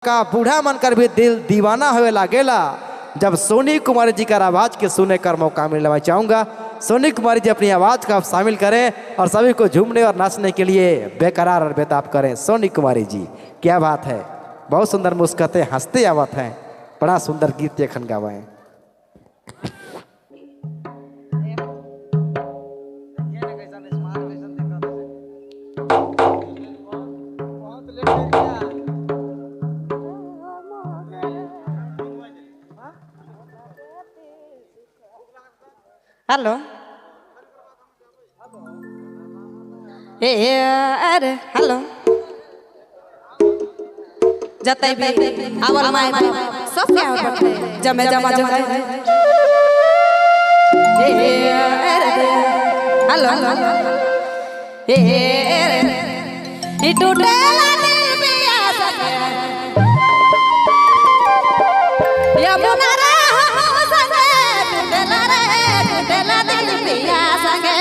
का बूढ़ा मनकर भी दिल दीवाना होवे लागेला जब सोनी कुमारी जी का आवाज़ के सुने कर मौका मिले। मैं चाहूँगा सोनी कुमारी जी अपनी आवाज़ का शामिल करें और सभी को झूमने और नाचने के लिए बेकरार और बेताब करें। सोनी कुमारी जी क्या बात है, बहुत सुंदर मुस्कुराते हंसते आवत हैं, बड़ा सुंदर गीत एखन गावे। हेलो अरे हेलो जतई भी आवल माय सब क्या होता जमे जमा जो है हेलो ए टूटे दिल पिया सके यमुना रे हो सके टूटे दिल पिया सके